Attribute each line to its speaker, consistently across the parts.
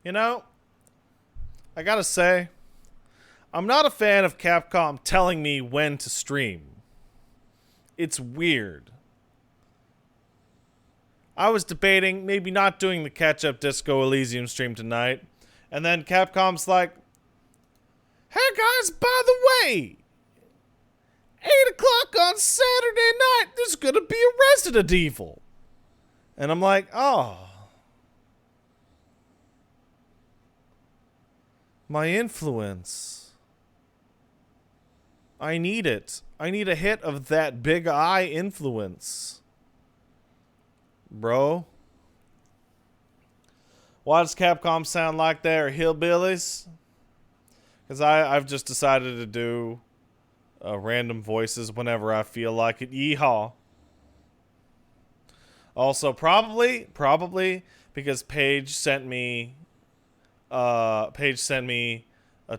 Speaker 1: You know, I gotta say, I'm not a fan of Capcom telling me when to stream. It's weird. I was debating maybe not doing the catch-up Disco Elysium stream tonight, and then Capcom's like, hey guys, by the way, 8 o'clock on Saturday night, there's gonna be a Resident Evil. And I'm like, oh. My influence. I need it. I need a hit of that big eye influence. Bro. Why does Capcom sound like they're hillbillies? Because I've just decided to do random voices whenever I feel like it. Yeehaw. Also, probably because Paige sent me a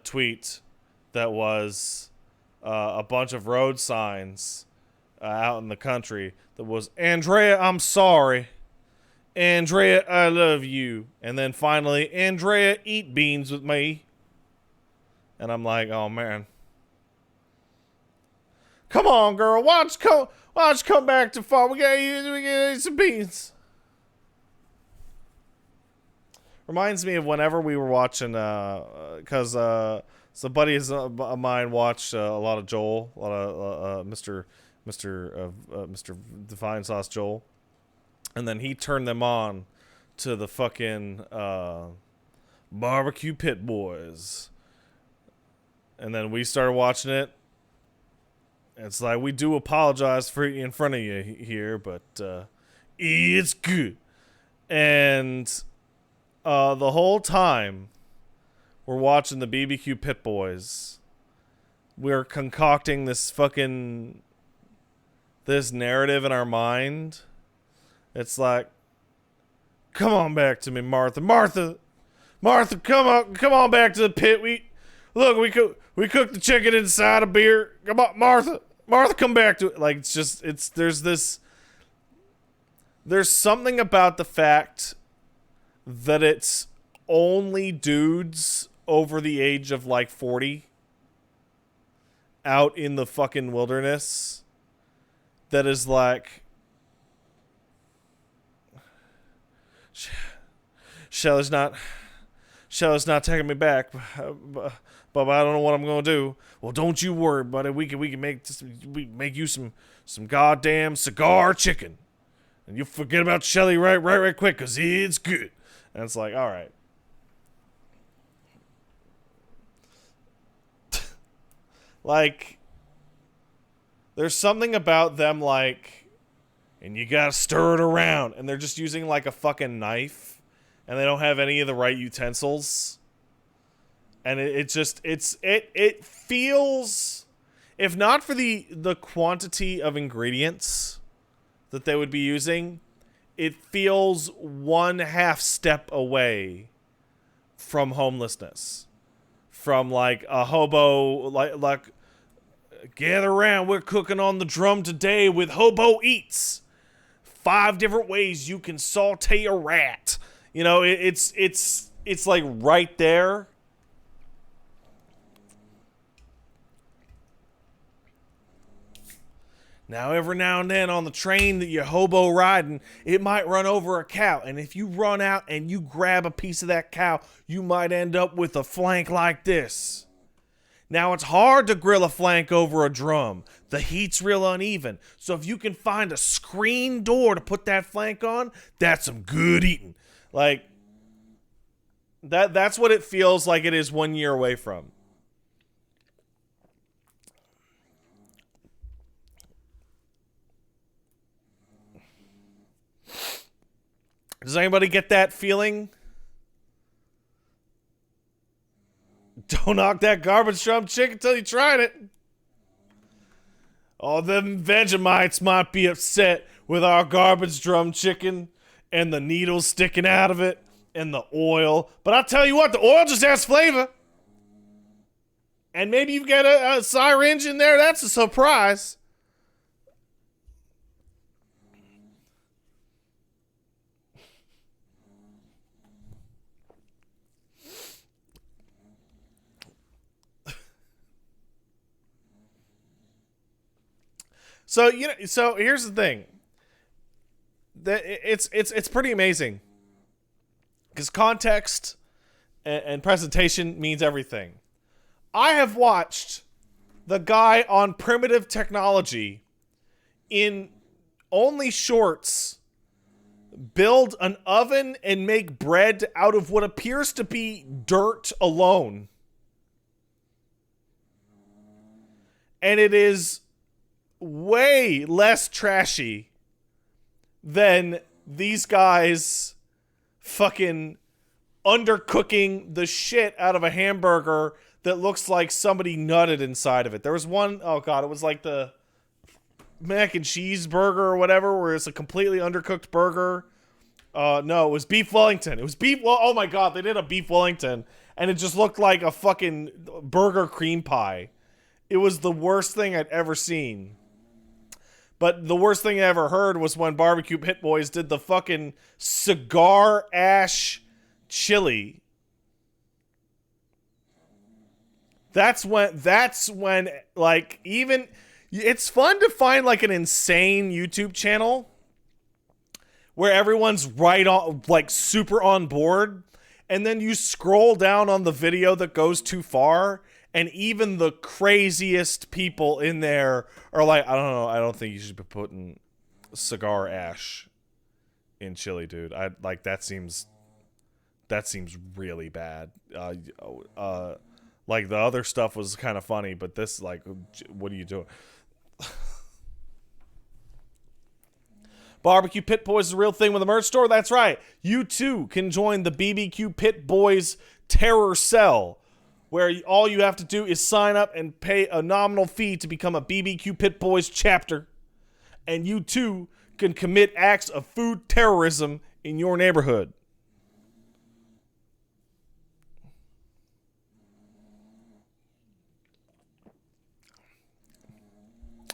Speaker 1: tweet that was a bunch of road signs out in the country that was, Andrea, I'm sorry. Andrea, I love you. And then finally, Andrea, eat beans with me. And I'm like, oh man. Come on, girl. Why don't you come back to farm? We gotta eat some beans. Reminds me of whenever we were watching, because some buddies of mine watched a lot of Joel, a lot of Mr. Divine Sauce Joel, and then he turned them on to the fucking Barbecue Pit Boys, and then we started watching it. It's like, we do apologize for eating in front of you here, but it's good. And the whole time we're watching the BBQ Pit Boys, we're concocting this narrative in our mind. It's like, come on back to me, Martha, come on back to the pit. We cooked the chicken inside a beer. Come on, Martha, come back to it. Like, there's something about the fact that it's only dudes over the age of like 40 out in the fucking wilderness that is like, Shelly's not taking me back, but I don't know what I'm gonna do. Well, don't you worry, buddy. We can make you some goddamn cigar chicken, and you forget about Shelly right quick, cause it's good. And it's like, all right. Like, there's something about them, like, and you gotta stir it around, and they're just using like a fucking knife, and they don't have any of the right utensils. And it feels, if not for the quantity of ingredients that they would be using, it feels 1/2 step away from homelessness. From like a hobo, like gather around, we're cooking on the drum today with Hobo Eats. 5 different ways you can saute a rat. You know, it's like right there. Now, every now and then on the train that you're hobo riding, it might run over a cow. And if you run out and you grab a piece of that cow, you might end up with a flank like this. Now, it's hard to grill a flank over a drum. The heat's real uneven. So if you can find a screen door to put that flank on, that's some good eating. Like, that's what it feels like it is 1 year away from. Does anybody get that feeling? Don't knock that garbage drum chicken till you tried it. All them Vegemites might be upset with our garbage drum chicken and the needles sticking out of it and the oil. But I tell you what, the oil just adds flavor. And maybe you've got a syringe in there. That's a surprise. So so here's the thing. It's pretty amazing because context and presentation means everything. I have watched the guy on Primitive Technology in only shorts build an oven and make bread out of what appears to be dirt alone. And it is way less trashy than these guys fucking undercooking the shit out of a hamburger that looks like somebody nutted inside of it. There was one, oh god, it was like the mac and cheese burger or whatever, where it's a completely undercooked burger. No, it was beef Wellington. It was beef, oh my god, they did a beef Wellington, and it just looked like a fucking burger cream pie. It was the worst thing I'd ever seen. But the worst thing I ever heard was when Barbecue Pit Boys did the fucking cigar ash chili. That's when like, even, it's fun to find like an insane YouTube channel where everyone's right on, like super on board, and then you scroll down on the video that goes too far, and even the craziest people in there are like, I don't know, I don't think you should be putting cigar ash in chili, dude. I like, that seems really bad. Like the other stuff was kind of funny, but this, like, what are you doing? Barbecue Pit Boys is a real thing with a merch store. That's right. You too can join the BBQ Pit Boys Terror Cell, where all you have to do is sign up and pay a nominal fee to become a BBQ Pit Boys chapter. And you too can commit acts of food terrorism in your neighborhood.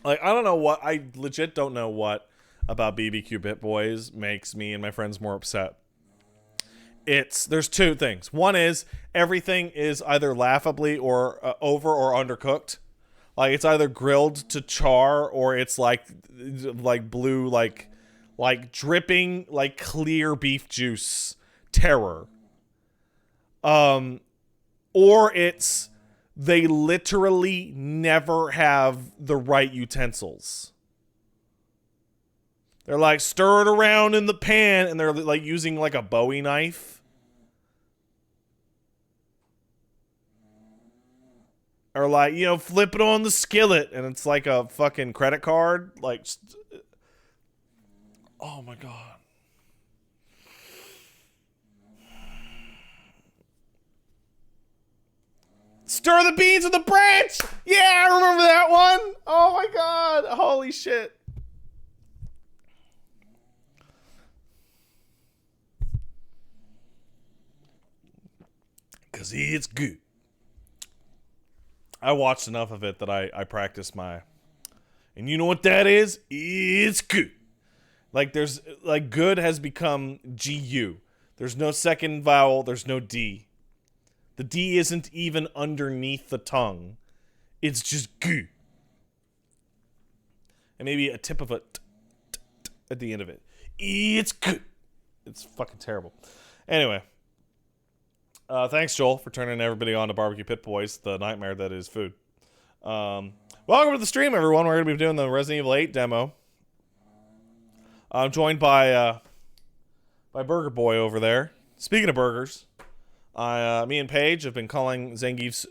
Speaker 1: Like, I don't know what, I legit don't know what about BBQ Pit Boys makes me and my friends more upset. There's two things. One is everything is either laughably or over or undercooked. Like, it's either grilled to char or it's like blue, like dripping, like clear beef juice terror. Or it's, they literally never have the right utensils. They're like, stir it around in the pan, and they're like using like a Bowie knife. Or like, flip it on the skillet, and it's like a fucking credit card. Like, oh my god. Stir the beans with the branch! Yeah, I remember that one! Oh my god, holy shit. Because it's good. I watched enough of it that I practiced my... And you know what that is? It's good. Like, there's... Like, good has become G-U. There's no second vowel. There's no D. The D isn't even underneath the tongue. It's just good. And maybe a tip of a at the end of it. It's good. It's fucking terrible. Anyway... thanks, Joel, for turning everybody on to Barbecue Pit Boys, the nightmare that is food. Welcome to the stream, everyone. We're going to be doing the Resident Evil 8 demo. I'm joined by Burger Boy over there. Speaking of burgers, me and Paige have been calling Zangief's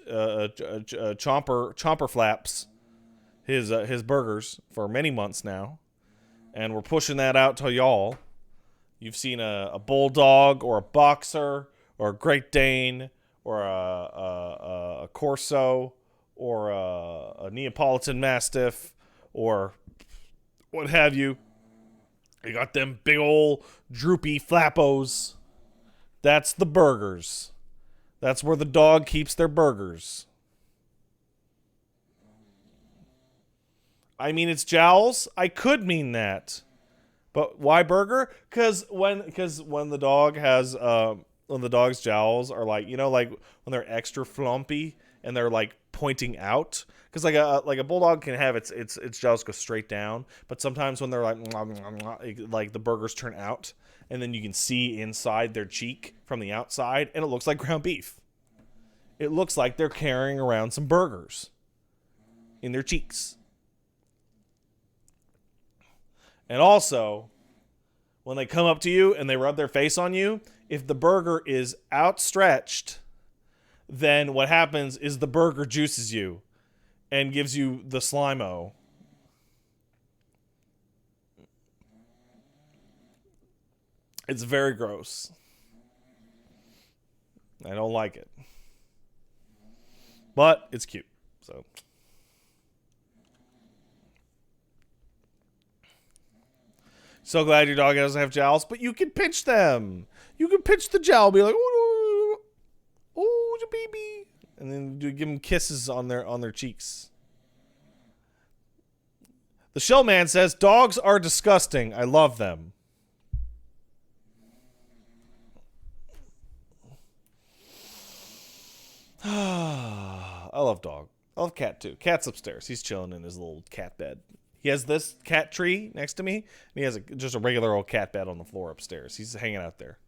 Speaker 1: chomper flaps his burgers for many months now, and we're pushing that out to y'all. You've seen a bulldog or a boxer, or a Great Dane, or a Corso, or a Neapolitan Mastiff, or what have you. You got them big old droopy flappos. That's the burgers. That's where the dog keeps their burgers. I mean, it's jowls. I could mean that. But why burger? Because when the dog has... when the dog's jowls are like, like when they're extra flumpy and they're like pointing out, because like a bulldog can have its jaws go straight down, but sometimes when they're like the burgers turn out, and then you can see inside their cheek from the outside, and it looks like ground beef. It looks like they're carrying around some burgers in their cheeks. And also, when they come up to you and they rub their face on you, if the burger is outstretched, then what happens is the burger juices you and gives you the slime-o. It's very gross. I don't like it. But it's cute. So glad your dog doesn't have jowls, but you can pinch them. You can pinch the jowl, be like, oh, the baby, and then give them kisses on their cheeks. The Shell Man says, dogs are disgusting. I love them. I love dog. I love cat too. Cat's upstairs. He's chilling in his little cat bed. He has this cat tree next to me, and he has just a regular old cat bed on the floor upstairs. He's hanging out there.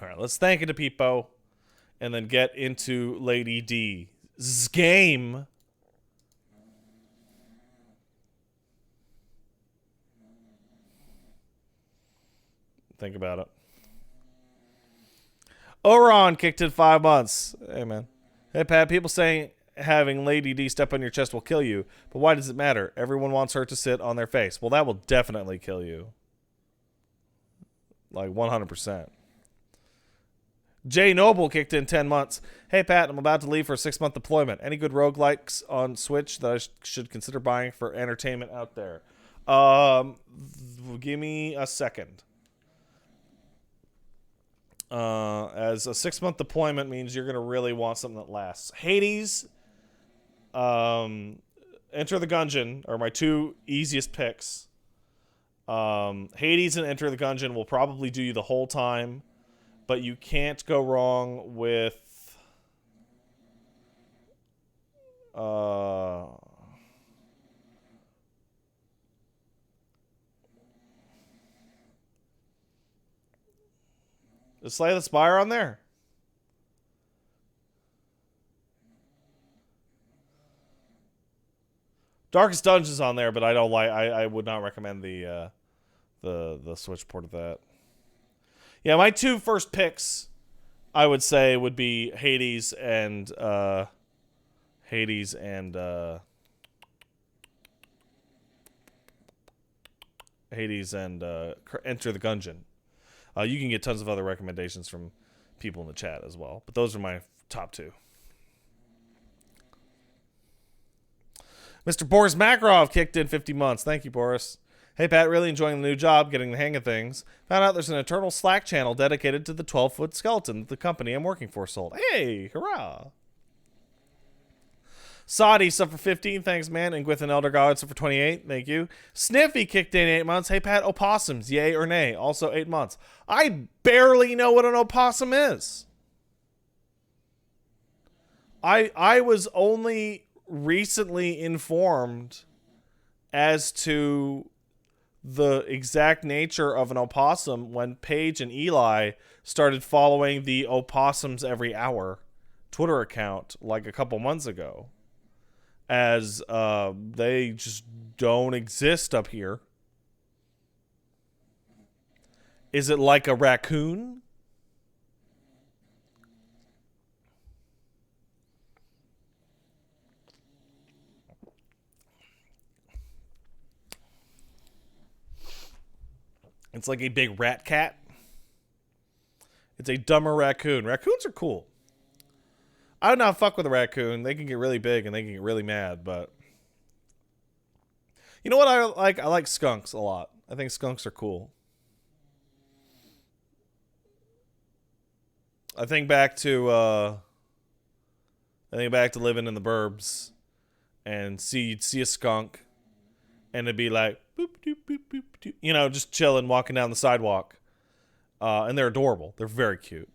Speaker 1: All right, let's thank it to Peepo, and then get into Lady D's game. Think about it. Oron kicked in 5 months. Hey, man. Hey, Pat, people saying having Lady D step on your chest will kill you, but why does it matter? Everyone wants her to sit on their face. Well, that will definitely kill you. Like 100%. Jay Noble kicked in 10 months. Hey, Pat, I'm about to leave for a 6-month deployment. Any good roguelikes on Switch that I should consider buying for entertainment out there? Give me a second. As a 6-month deployment means you're going to really want something that lasts. Hades, Enter the Gungeon are my two easiest picks. Hades and Enter the Gungeon will probably do you the whole time, but you can't go wrong with is Slay the Spire on there? Darkest Dungeon's on there, but I don't like. I would not recommend the Switch port of that. Yeah, my two first picks, I would say, would be Hades and Enter the Gungeon. You can get tons of other recommendations from people in the chat as well, but those are my top two. Mr. Boris Makarov kicked in 50 months. Thank you, Boris. Hey, Pat, really enjoying the new job, getting the hang of things. Found out there's an eternal Slack channel dedicated to the 12-foot skeleton that the company I'm working for sold. Hey, hurrah. Saudi, sub for 15. Thanks, man. And Gwith and Elder God, sub for 28. Thank you. Sniffy kicked in 8 months. Hey, Pat, opossums, yay or nay? Also 8 months. I barely know what an opossum is. I was only recently informed as to the exact nature of an opossum when Paige and Eli started following the Opossums Every Hour Twitter account like a couple months ago, as they just don't exist up here. Is it like a raccoon? It's like a big rat cat. It's a dumber raccoon. Raccoons are cool. I would not fuck with a raccoon. They can get really big and they can get really mad, but you know what I like? I like skunks a lot. I think skunks are cool. I think back to living in the burbs and you'd see a skunk and it'd be like boop doop boop boop doop, you know, just chilling, walking down the sidewalk. And they're adorable. They're very cute.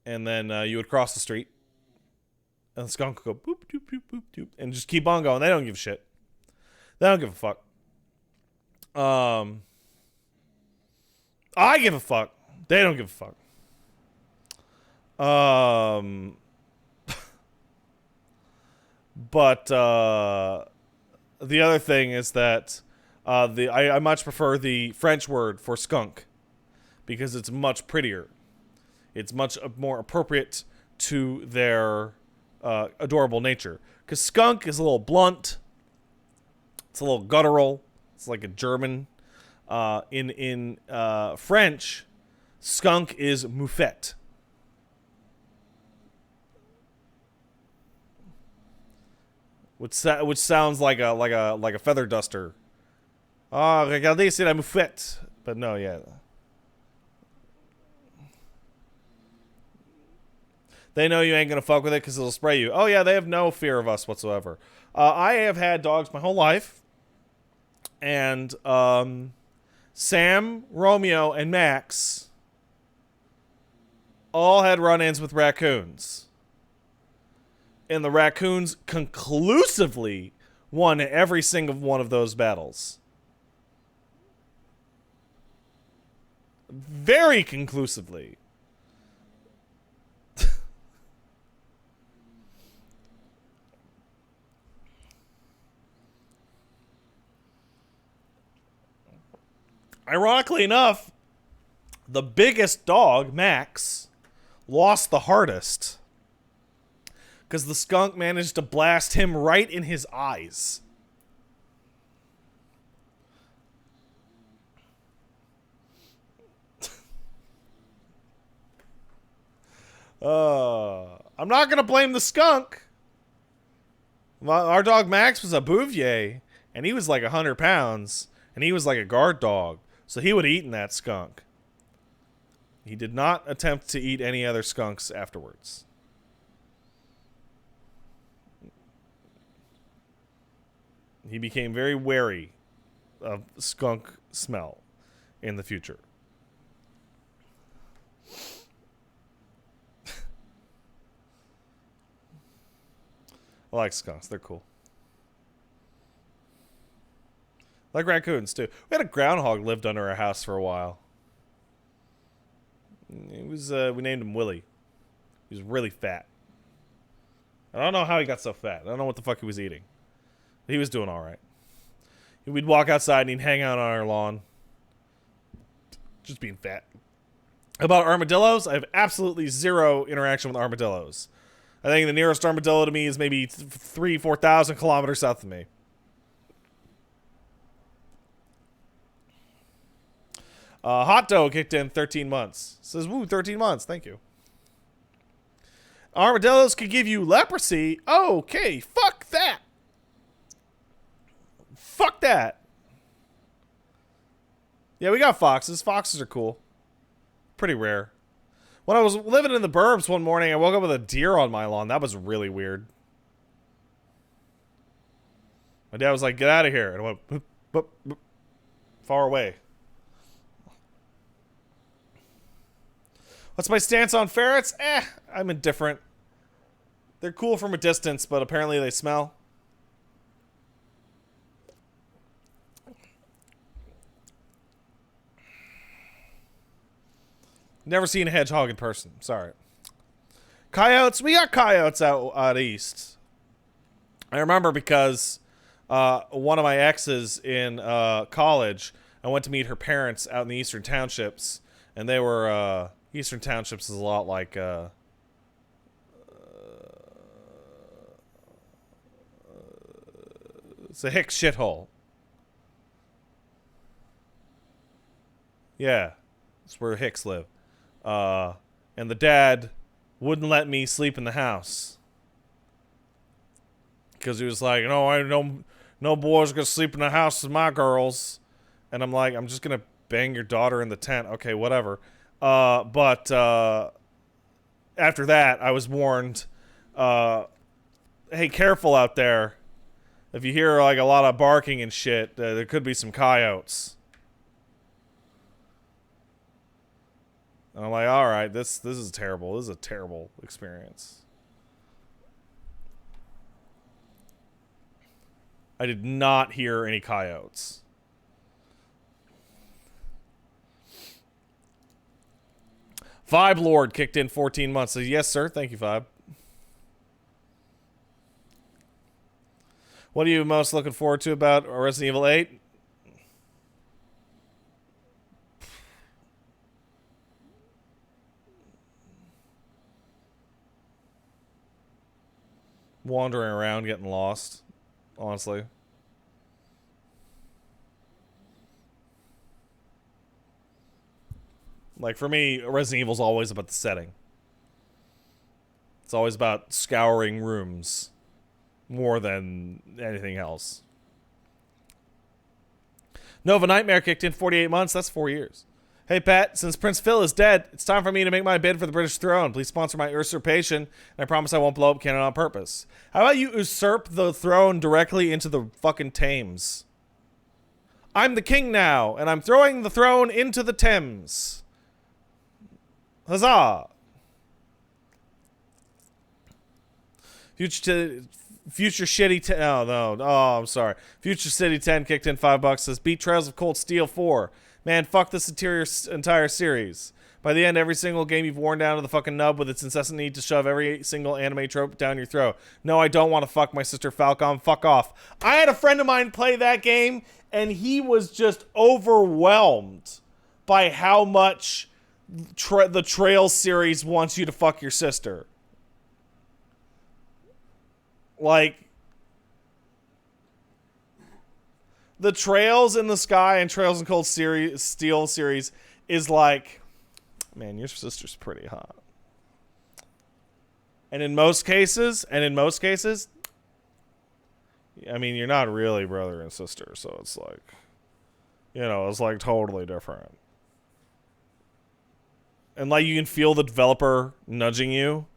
Speaker 1: and then you would cross the street, and the skunk would go boop, doop, doop, boop, doop, and just keep on going. They don't give a shit. They don't give a fuck. I give a fuck. They don't give a fuck. But the other thing is that I much prefer the French word for skunk because it's much prettier. It's much more appropriate to their adorable nature. Because skunk is a little blunt. It's a little guttural. It's like a German. In French, skunk is moufette. Which sounds like a feather duster. Ah, regardez, c'est la moufette. But no, yeah. They know you ain't gonna fuck with it because it'll spray you. Oh yeah, they have no fear of us whatsoever. I have had dogs my whole life, and Sam, Romeo, and Max all had run-ins with raccoons. And the raccoons conclusively won every single one of those battles. Very conclusively. Ironically enough, the biggest dog, Max, lost the hardest. Because the skunk managed to blast him right in his eyes. I'm not going to blame the skunk. Our dog Max was a Bouvier, and he was like 100 pounds, and he was like a guard dog. So he would have eaten that skunk. He did not attempt to eat any other skunks afterwards. He became very wary of skunk smell in the future. I like skunks. They're cool. I like raccoons, too. We had a groundhog lived under our house for a while. It was, we named him Willie. He was really fat. I don't know how he got so fat. I don't know what the fuck he was eating. He was doing alright. We'd walk outside and he'd hang out on our lawn. Just being fat. About armadillos, I have absolutely zero interaction with armadillos. I think the nearest armadillo to me is maybe 4,000 kilometers south of me. Hot Dough kicked in 13 months. Says, woo, 13 months. Thank you. Armadillos could give you leprosy. Okay, fuck that. Fuck that. Yeah, we got foxes. Foxes are cool. Pretty rare. When I was living in the burbs one morning, I woke up with a deer on my lawn. That was really weird. My dad was like, get out of here. And I went, boop, boop, boop, far away. What's my stance on ferrets? I'm indifferent. They're cool from a distance, but apparently they smell. Never seen a hedgehog in person. Sorry. Coyotes. We got coyotes out east. I remember because one of my exes in college, I went to meet her parents out in the eastern townships, and they were eastern townships is a lot like it's a hick shithole. Yeah, that's where hicks live. And the dad wouldn't let me sleep in the house because he was like, no boys gonna sleep in the house with my girls. And I'm like, I'm just gonna bang your daughter in the tent. Okay, whatever. But after that, I was warned, hey, careful out there. If you hear like a lot of barking and shit, there could be some coyotes. And I'm like, all right, this is terrible. This is a terrible experience. I did not hear any coyotes. Vibe Lord kicked in 14 months. Says, yes, sir. Thank you, Vibe. What are you most looking forward to about Resident Evil 8? Wandering around, getting lost. Honestly. Like, for me, Resident Evil's always about the setting. It's always about scouring rooms more than anything else. Nova Nightmare kicked in 48 months. That's 4 years. Hey, Pat, since Prince Phil is dead, it's time for me to make my bid for the British throne. Please sponsor my usurpation, and I promise I won't blow up Canada on purpose. How about you usurp the throne directly into the fucking Thames? I'm the king now, and I'm throwing the throne into the Thames. Huzzah! Future Shitty 10. Oh, no. Oh, I'm sorry. Future City 10 kicked in $5. Says, beat Trails of Cold Steel 4. Man, fuck this entire series. By the end, every single game you've worn down to the fucking nub with its incessant need to shove every single anime trope down your throat. No, I don't want to fuck my sister Falcom. Fuck off. I had a friend of mine play that game, and he was just overwhelmed by how much the Trails series wants you to fuck your sister. Like, the Trails in the Sky and Trails in Cold Steel series is like, man, your sister's pretty hot. And in most cases, I mean, you're not really brother and sister, so it's like, you know, it's like totally different. And like, you can feel the developer nudging you.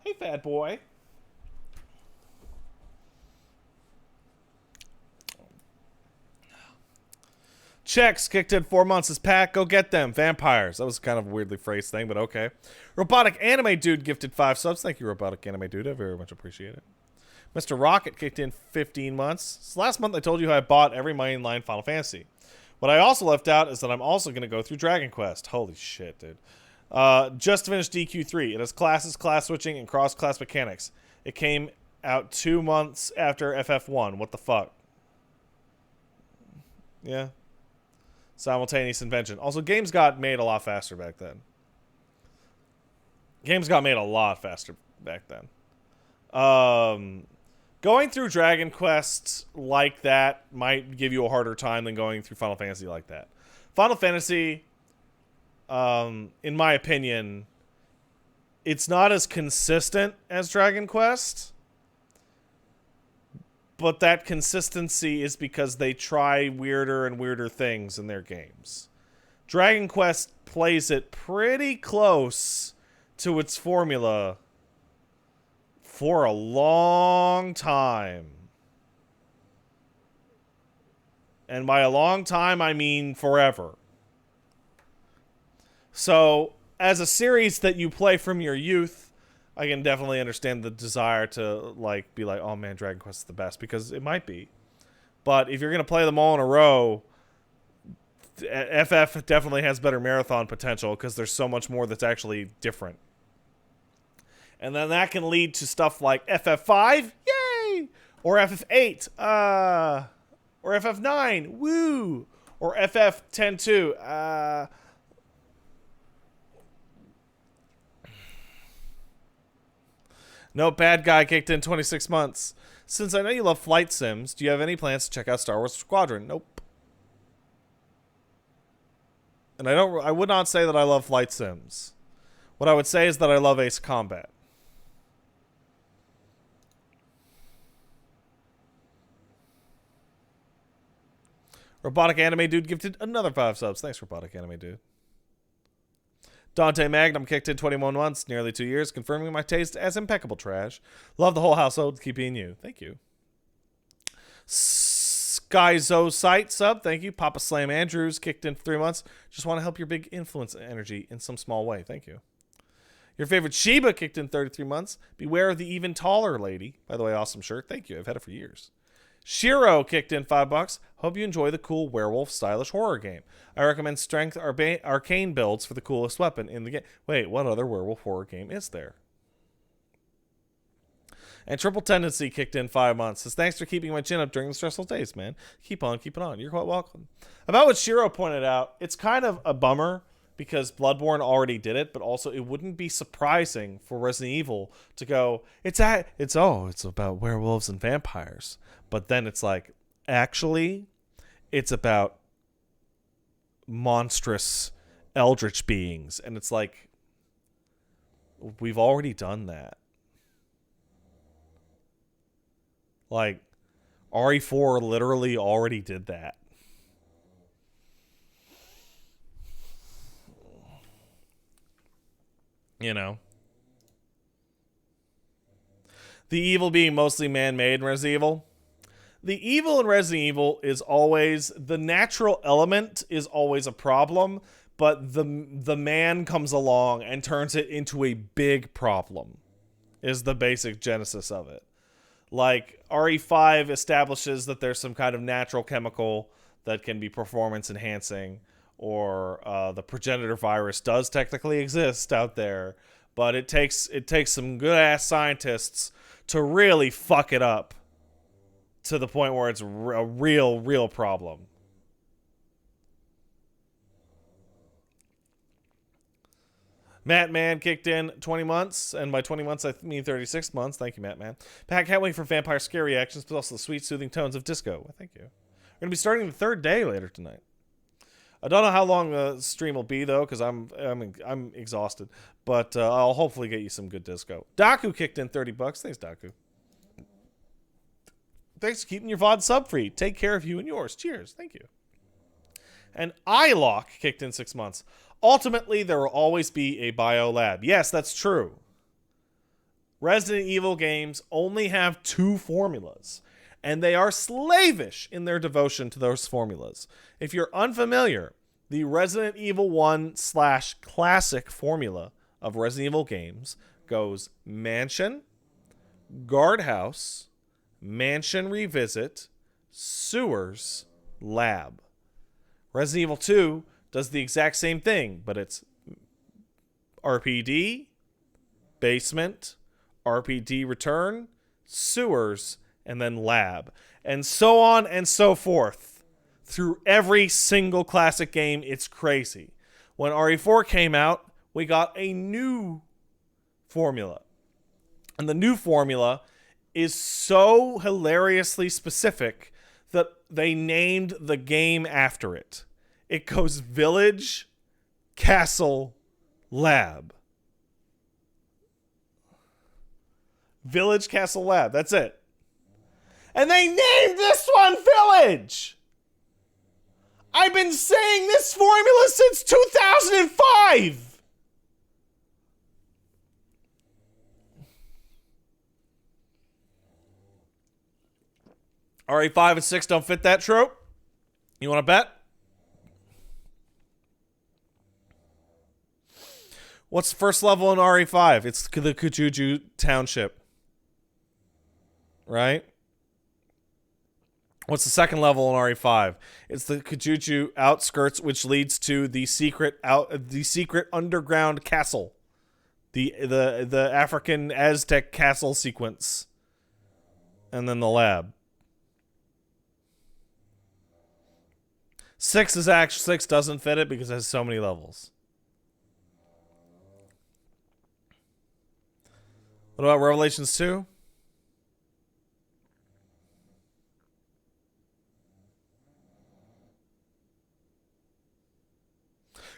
Speaker 1: Hey, fat boy. Checks kicked in 4 months. As Pat, go get them. Vampires. That was kind of a weirdly phrased thing, but okay. Robotic Anime Dude gifted 5 subs. Thank you, Robotic Anime Dude. I very much appreciate it. Mr. Rocket kicked in 15 months. So last month I told you I bought every mainline Final Fantasy. What I also left out is that I'm also going to go through Dragon Quest. Holy shit, dude. Just finished DQ3. It has classes, class switching, and cross-class mechanics. It came out 2 months after FF1. What the fuck? Yeah. Simultaneous invention. Also, games got made a lot faster back then. Going through Dragon Quest like that might give you a harder time than going through Final Fantasy like that. Final Fantasy, in my opinion, it's not as consistent as Dragon Quest, but that consistency is because they try weirder and weirder things in their games. Dragon Quest plays it pretty close to its formula for a long time. And by a long time, I mean forever. So, as a series that you play from your youth, I can definitely understand the desire to like be like, oh man, Dragon Quest is the best, because it might be. But if you're going to play them all in a row, FF definitely has better marathon potential because there's so much more that's actually different. And then that can lead to stuff like FF5, yay! Or FF8, or FF9, woo! Or FF10-2, No, bad guy kicked in 26 months. Since I know you love flight sims, do you have any plans to check out Star Wars Squadron? Nope. And I would not say that I love flight sims. What I would say is that I love Ace Combat. Robotic Anime Dude gifted another 5 subs. Thanks, Robotic Anime Dude. Dante Magnum kicked in 21 months, nearly 2 years, confirming my taste as impeccable trash. Love the whole household. Keep being you. Thank you. Skyzosite sub, thank you. Papa Slam Andrews kicked in for 3 months. Just want to help your big influence energy in some small way. Thank you. Your favorite Sheba kicked in 33 months. Beware of the even taller lady. By the way, awesome shirt. Thank you. I've had it for years. Shiro kicked in $5. Hope you enjoy the cool werewolf stylish horror game. I recommend strength arcane builds for the coolest weapon in the game. Wait, what other werewolf horror game is there? And Triple Tendency kicked in 5 months. Says, thanks for keeping my chin up during the stressful days, man. Keep on keeping on. You're quite welcome. About what Shiro pointed out, it's kind of a bummer because Bloodborne already did it, but also it wouldn't be surprising for Resident Evil to go, it's about werewolves and vampires. But then it's like, actually, it's about monstrous eldritch beings. And it's like, we've already done that. Like, RE4 literally already did that. You know? The evil being mostly man-made in Resident Evil. The evil in Resident Evil is always, the natural element is always a problem, but the man comes along and turns it into a big problem, is the basic genesis of it. Like, RE5 establishes that there's some kind of natural chemical that can be performance enhancing, or the progenitor virus does technically exist out there, but it takes some good ass scientists to really fuck it up to the point where it's a real problem. Matt Man kicked in 20 months, and by 20 months I mean 36 months. Thank you, Matt Man. Pat, can't wait for vampire scare reactions, but also the sweet soothing tones of disco. Well, thank you. We're gonna be starting the third day later tonight. I don't know how long the stream will be though, because I'm exhausted. But I'll hopefully get you some good disco. Daku kicked in $30. Thanks, Daku. Thanks for keeping your VOD sub free. Take care of you and yours. Cheers. Thank you. And iLock kicked in 6 months. Ultimately, there will always be a bio lab. Yes, that's true. Resident Evil games only have 2 formulas, and they are slavish in their devotion to those formulas. If you're unfamiliar, the Resident Evil 1/classic formula of Resident Evil games goes mansion, guardhouse, mansion revisit, sewers, lab. Resident Evil 2 does the exact same thing, but it's RPD, basement, RPD return, sewers, and then lab. And so on and so forth. Through every single classic game, it's crazy. When RE4 came out, we got a new formula. And the new formula is so hilariously specific that they named the game after it. It goes village, castle, lab. Village, castle, lab. That's it. And they named this one Village! I've been saying this formula since 2005! RE5 and 6 don't fit that trope? You want to bet? What's the first level in RE5? It's the Kujuju Township. Right? What's the second level in RE5? It's the Kujuju outskirts, which leads to the secret underground castle. The African Aztec castle sequence. And then the lab. 6 doesn't fit it because it has so many levels. What about Revelations 2?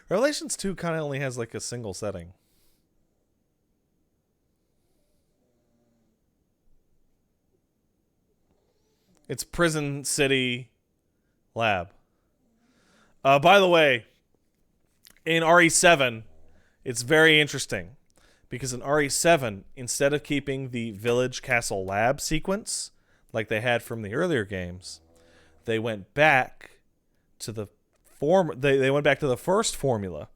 Speaker 1: Revelations 2 kind of only has like a single setting. It's Prison City Lab. By the way, in RE7, it's very interesting. Because in RE7, instead of keeping the village castle lab sequence, like they had from the earlier games. They went back to the they went back to the first formula.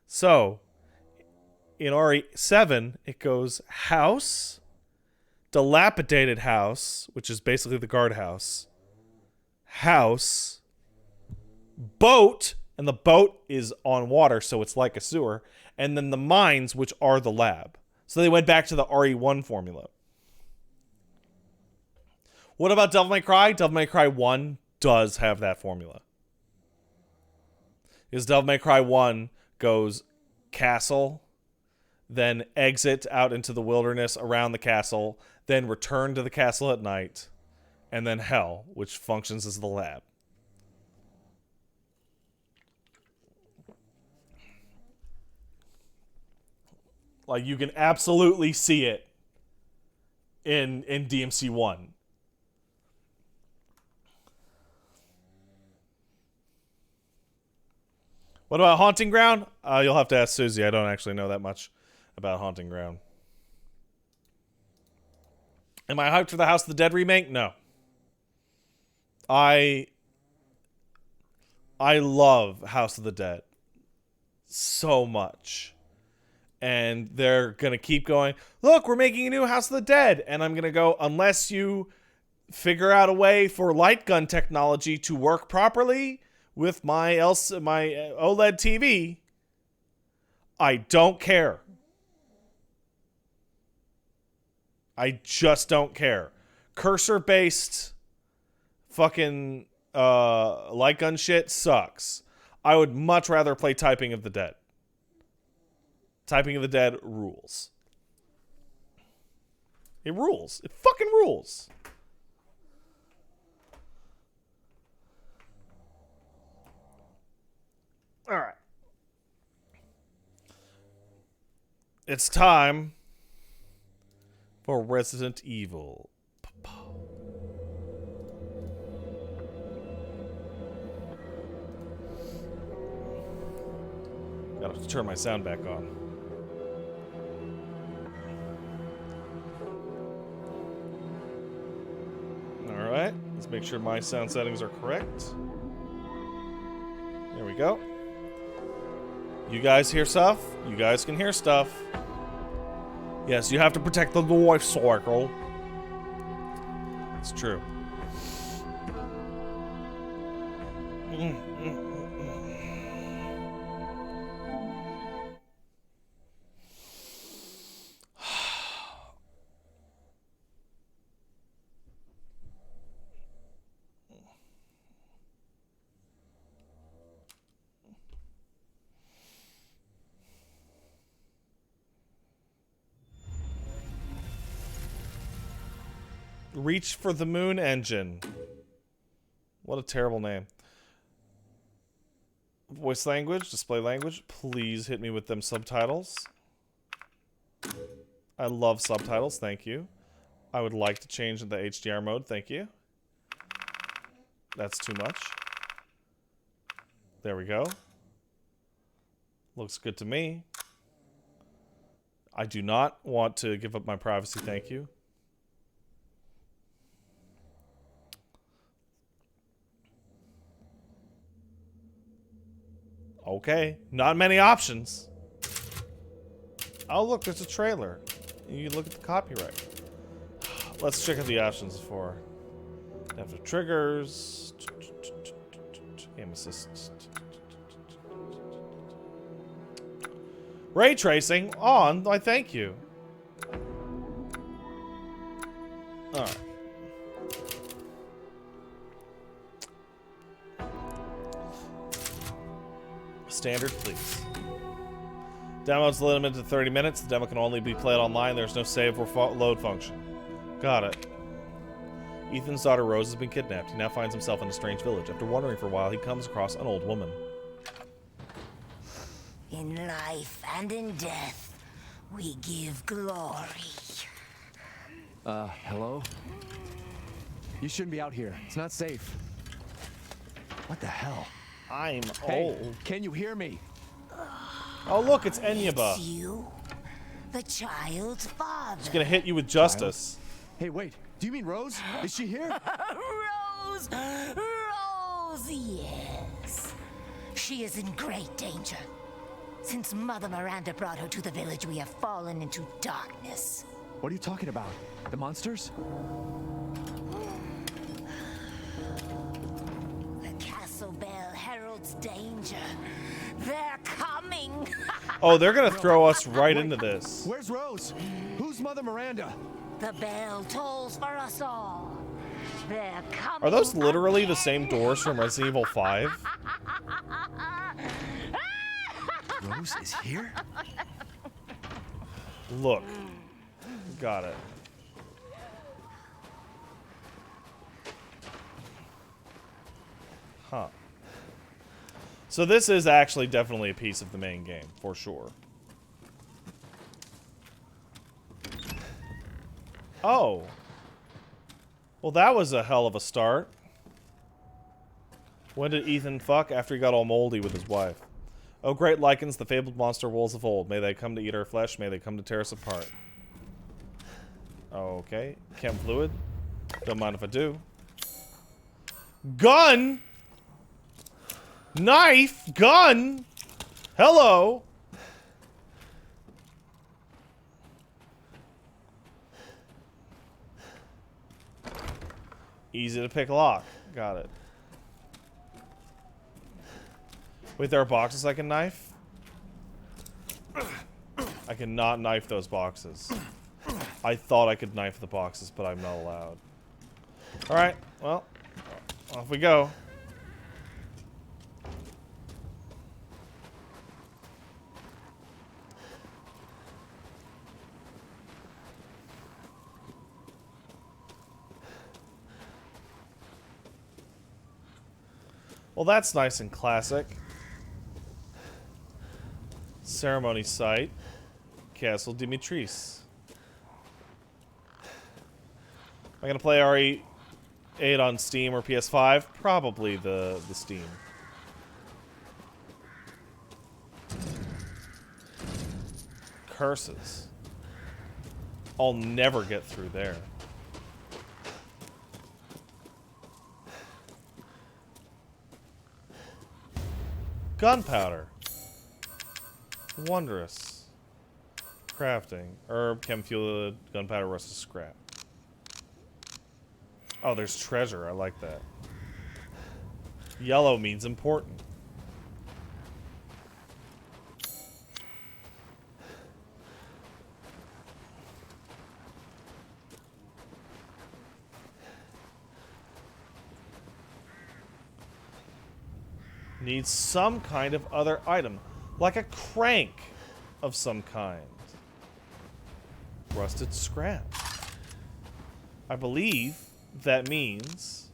Speaker 1: So in RE7, it goes house, dilapidated house, which is basically the guardhouse, house, boat, and the boat is on water, so it's like a sewer, and then the mines, which are the lab. So they went back to the RE1 formula. What about Devil May Cry? Devil May Cry 1 does have that formula. Because Devil May Cry 1 goes castle, then exit out into the wilderness around the castle, then return to the castle at night, and then hell, which functions as the lab. Like, you can absolutely see it in DMC 1. What about Haunting Ground? You'll have to ask Susie. I don't actually know that much about Haunting Ground. Am I hyped for the House of the Dead remake? No. I love House of the Dead so much. And they're going to keep going, look, we're making a new House of the Dead. And I'm going to go, unless you figure out a way for light gun technology to work properly with my OLED TV, I don't care. I just don't care. Cursor-based fucking light gun shit sucks. I would much rather play Typing of the Dead. Typing of the Dead rules. It rules. It fucking rules. All right. It's time for Resident Evil. Gotta turn my sound back on. Alright, let's make sure my sound settings are correct. There we go. You guys hear stuff? You guys can hear stuff. Yes, you have to protect the life cycle. It's true. Reach for the Moon Engine. What a terrible name. Voice language, display language. Please hit me with them subtitles. I love subtitles, thank you. I would like to change the HDR mode, thank you. That's too much. There we go. Looks good to me. I do not want to give up my privacy, thank you. Okay, not many options. Oh, look, there's a trailer. You can look at the copyright. Let's check out the options for adaptive triggers, aim assist, ray tracing on. I thank you. All right. Standard, please. Demo's limited to 30 minutes. The demo can only be played online. There's no save or load function. Got it. Ethan's daughter Rose has been kidnapped. He now finds himself in a strange village. After wandering for a while, he comes across an old woman.
Speaker 2: In life and in death, we give glory.
Speaker 3: Hello? You shouldn't be out here. It's not safe. What the hell?
Speaker 1: I'm
Speaker 3: Hey,
Speaker 1: old.
Speaker 3: can you hear me?
Speaker 1: Oh, look, it's Enyaba.
Speaker 2: It's you, the child's father.
Speaker 1: She's gonna hit you with justice.
Speaker 3: Hey, wait. Do you mean Rose? Is she here?
Speaker 2: Rose! Rose, yes. She is in great danger. Since Mother Miranda brought her to the village, we have fallen into darkness.
Speaker 3: What are you talking about? The monsters?
Speaker 2: The castle bell heralds danger. They're coming!
Speaker 1: Oh, they're gonna throw us right into this.
Speaker 3: Where's Rose? Who's Mother Miranda?
Speaker 2: The bell tolls for us all. They're coming.
Speaker 1: Are those literally the same doors from Resident Evil 5?
Speaker 3: Rose is here?
Speaker 1: Look. Got it. Huh. So this is actually definitely a piece of the main game, for sure. Oh. Well, that was a hell of a start. When did Ethan fuck? After he got all moldy with his wife. Oh, great lichens, the fabled monster wolves of old. May they come to eat our flesh. May they come to tear us apart. Okay. Chem fluid. Don't mind if I do. Gun! Knife! Gun! Hello! Easy to pick lock. Got it. Wait, there are boxes I can knife? I cannot knife those boxes. I thought I could knife the boxes, but I'm not allowed. Alright, well, off we go. Well, that's nice and classic. Ceremony site. Castle Dimitris. Am I gonna play RE8 on Steam or PS5? Probably the Steam. Curses. I'll never get through there. Gunpowder. Wondrous. Crafting. Herb, chem fuel, gunpowder, rusted scrap. Oh, there's treasure. I like that. Yellow means important. Needs some kind of other item. Like a crank of some kind. Rusted scrap. I believe that means...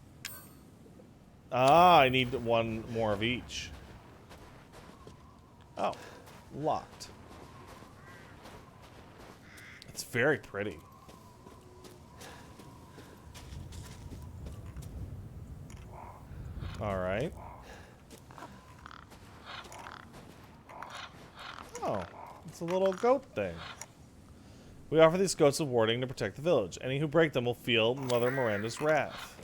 Speaker 1: Ah, I need one more of each. Oh, locked. It's very pretty. Alright. Oh, it's a little goat thing. We offer these goats a warning to protect the village. Any who break them will feel Mother Miranda's wrath.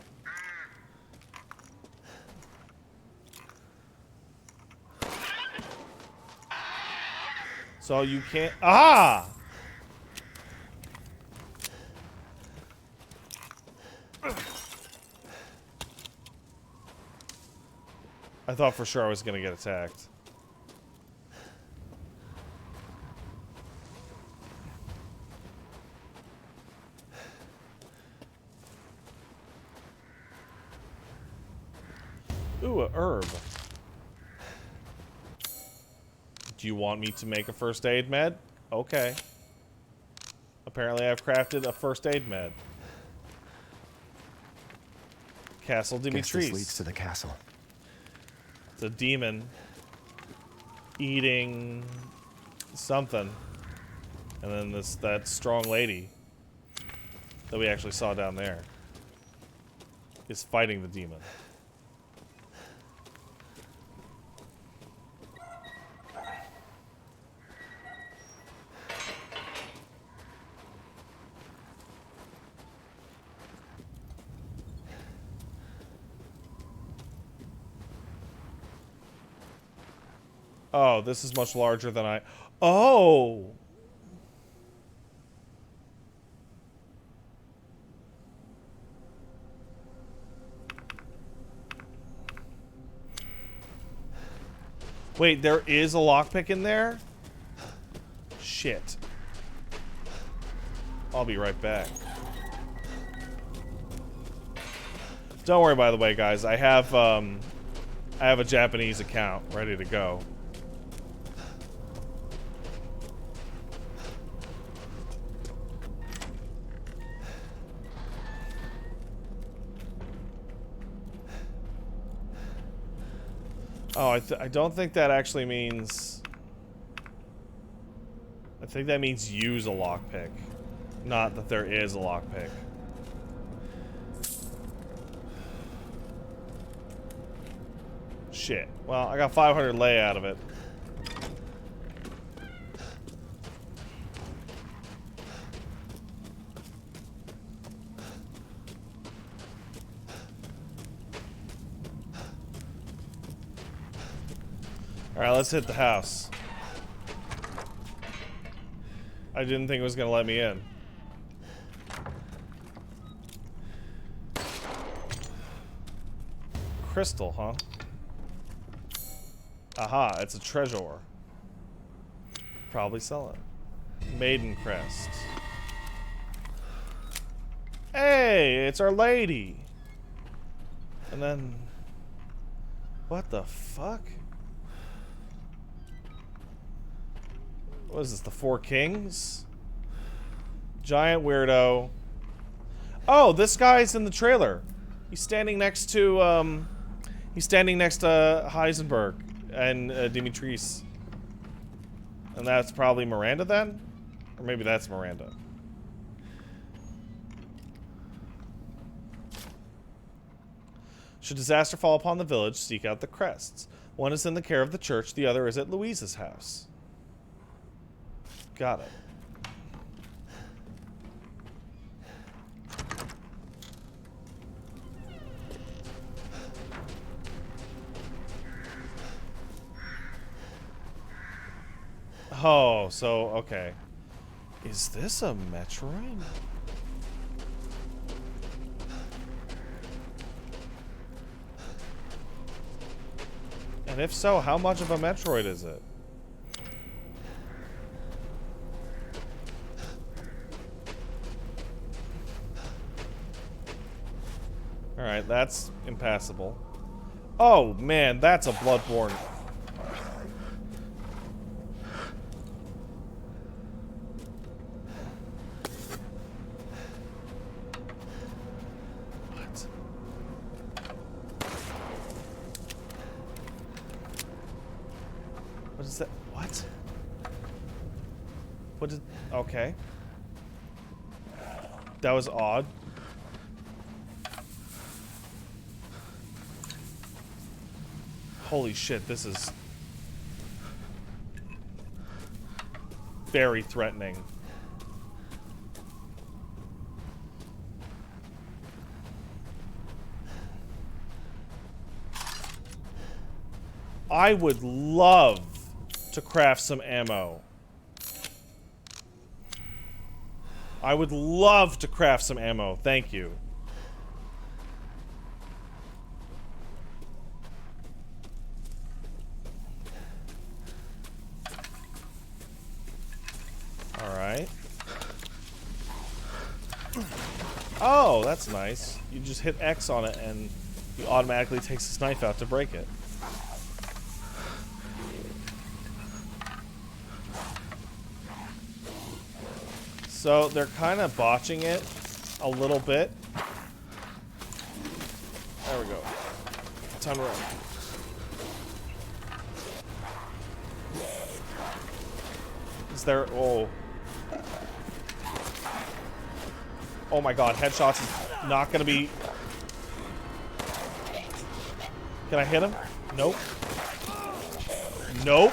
Speaker 1: So you can't... Ah! I thought for sure I was going to get attacked. Ooh, a herb. Do you want me to make a first aid med? Okay. Apparently I've crafted a first aid med. Castle Dimitris.
Speaker 3: Guess this leads to the castle.
Speaker 1: It's a demon eating something. And then that strong lady that we actually saw down there is fighting the demon. Oh, this is much larger than I... Oh! Wait, there is a lockpick in there? Shit. I'll be right back. Don't worry, by the way, guys. I have a Japanese account ready to go. Oh, I don't think that actually means... I think that means use a lockpick. Not that there is a lockpick. Shit. Well, I got 500 lay out of it. Alright, let's hit the house. I didn't think it was gonna let me in. Crystal, huh? Aha, it's a treasure. Probably sell it. Maiden crest. Hey, it's Our Lady. And then... What the fuck? What is this, the Four Kings? Giant weirdo. Oh, this guy's in the trailer. He's standing next to, Heisenberg and Dimitris. And that's probably Miranda then? Or maybe that's Miranda. Should disaster fall upon the village, seek out the crests. One is in the care of the church, the other is at Louise's house. Got it. Oh, so, okay. Is this a Metroid? And if so, how much of a Metroid is it? Alright, that's impassable. Oh, man, that's a Bloodborne. What? What is that? What? What did... Okay. That was odd. Holy shit, this is very threatening. I would love to craft some ammo. I would love to craft some ammo. Thank you. Alright. Oh, that's nice. You just hit X on it and he automatically takes his knife out to break it. So they're kind of botching it a little bit. There we go. Time to run. Is there... Oh. Oh my god, headshots is not gonna be... Can I hit him? Nope. Nope.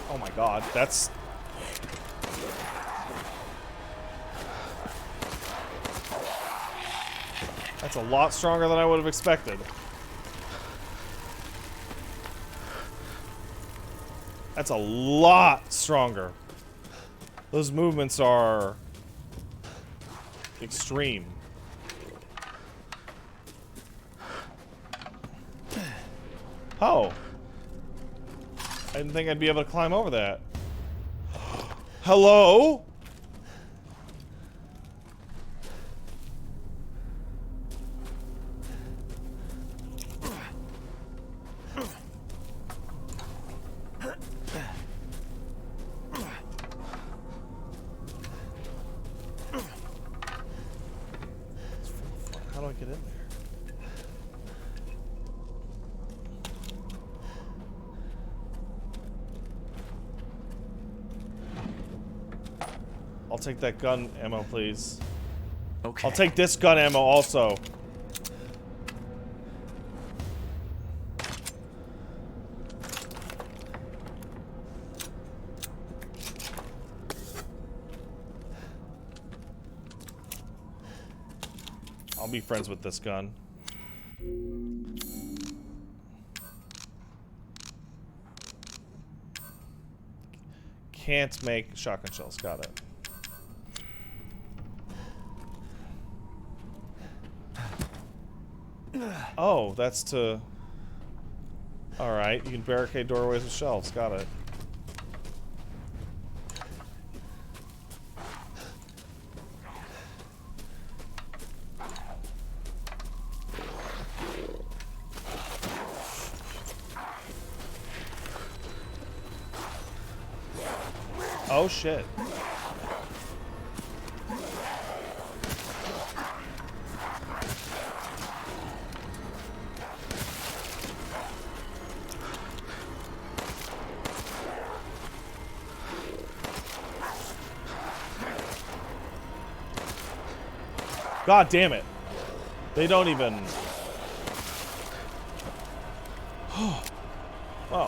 Speaker 1: Oh my god, that's... That's a lot stronger than I would have expected. That's a lot stronger. Those movements are extreme. Oh. I didn't think I'd be able to climb over that. Hello? How do I get in there? I'll take that gun ammo, please.
Speaker 3: Okay.
Speaker 1: I'll take this gun ammo also. I'll be friends with this gun. Can't make shotgun shells. Got it. Oh, that's to... Alright, you can barricade doorways with shelves. Got it. Oh, shit. God damn it. They don't even... Oh.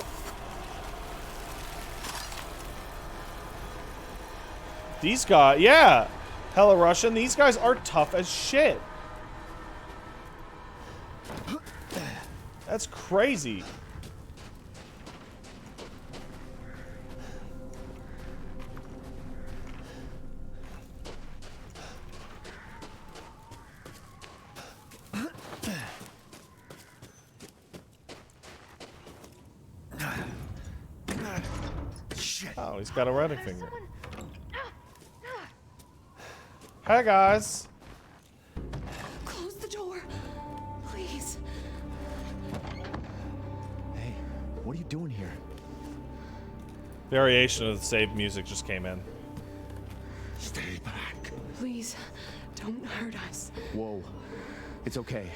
Speaker 1: These guys... Yeah! Hella Russian. These guys are tough as shit. That's crazy. Oh, he's got a wedding finger. Hey, guys.
Speaker 4: Close the door, please.
Speaker 3: Hey, what are you doing here?
Speaker 1: Variation of the saved music just came in.
Speaker 5: Stay back.
Speaker 4: Please, don't hurt us.
Speaker 3: Whoa. It's okay.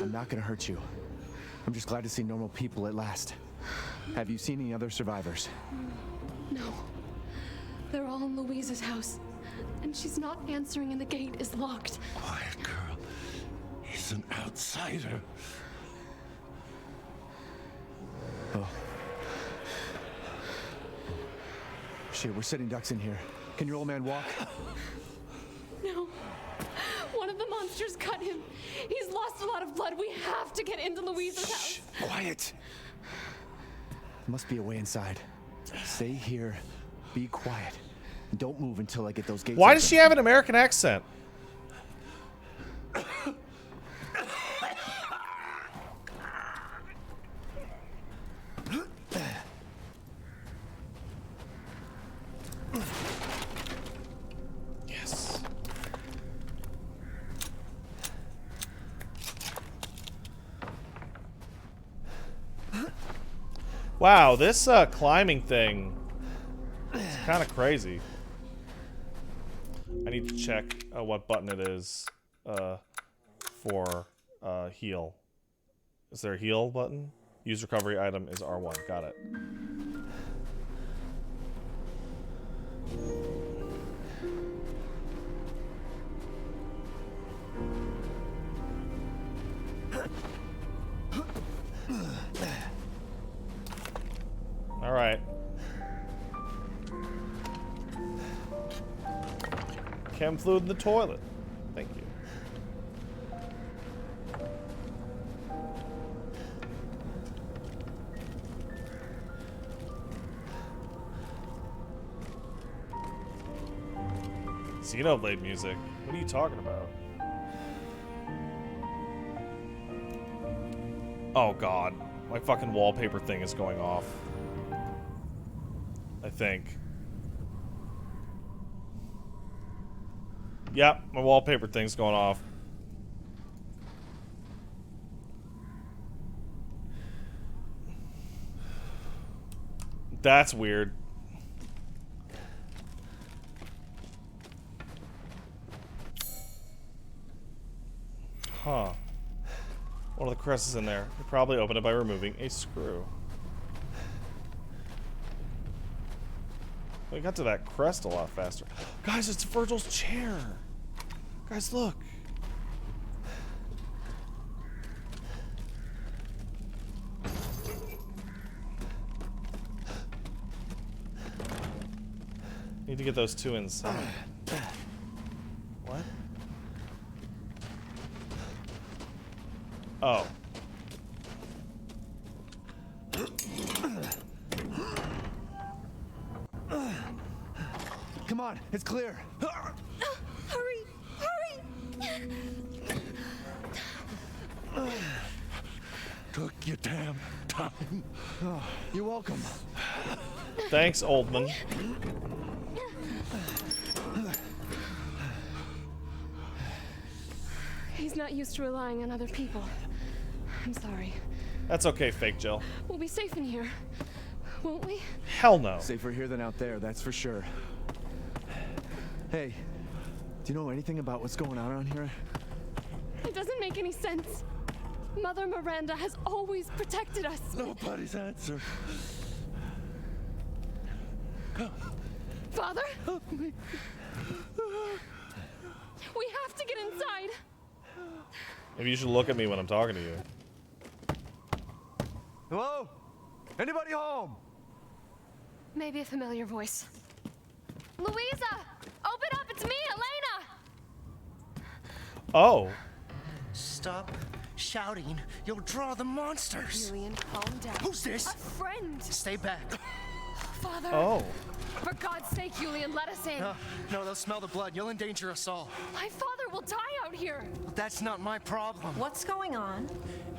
Speaker 3: I'm not gonna hurt you. I'm just glad to see normal people at last. Have you seen any other survivors?
Speaker 4: No. They're all in Louise's house. And she's not answering and the gate is locked.
Speaker 5: Quiet girl. He's an outsider.
Speaker 3: Oh. Shit, we're sitting ducks in here. Can your old man walk?
Speaker 4: No. One of the monsters cut him. He's lost a lot of blood. We have to get into Louise's house.
Speaker 3: Quiet. Must be a way inside. Stay here. Be quiet. Don't move until I get those gates
Speaker 1: Why
Speaker 3: open.
Speaker 1: does she have an American accent? Yes. Wow, this climbing thing is kind of crazy. I need to check what button it is for heal. Is there a heal button? Use recovery item is R1. Got it. All right. Chem fluid in the toilet. Thank you. Xenoblade music. What are you talking about? Oh god. My fucking wallpaper thing is going off. I think. Yep, my wallpaper thing's going off. That's weird. Huh. One of the crests is in there. You probably open it by removing a screw. We got to that crest a lot faster. Guys, it's Virgil's chair. Guys, look. Need to get those two inside. What? Oh.
Speaker 3: Come on, it's clear.
Speaker 2: Hurry! Hurry!
Speaker 5: Took your damn time.
Speaker 3: Oh, you're welcome.
Speaker 1: Thanks, Oldman.
Speaker 4: He's not used to relying on other people. I'm sorry.
Speaker 1: That's okay, fake Jill.
Speaker 4: We'll be safe in here, won't we?
Speaker 1: Hell no.
Speaker 3: Safer here than out there, that's for sure. Hey, do you know anything about what's going on around here?
Speaker 4: It doesn't make any sense. Mother Miranda has always protected us.
Speaker 5: Nobody's answer.
Speaker 4: Father? We have to get inside.
Speaker 1: Maybe you should look at me when I'm talking to you.
Speaker 3: Hello? Anybody home?
Speaker 4: Maybe a familiar voice. Louisa! Open up! It's me, Elena!
Speaker 1: Oh.
Speaker 6: Stop shouting. You'll draw the monsters.
Speaker 4: Julian, calm down.
Speaker 6: Who's this?
Speaker 4: A friend!
Speaker 6: Stay back.
Speaker 4: Father!
Speaker 1: Oh.
Speaker 4: For God's sake, Julian, let us in!
Speaker 6: No, they'll smell the blood. You'll endanger us all.
Speaker 4: My father will die out here!
Speaker 6: That's not my problem.
Speaker 2: What's going on?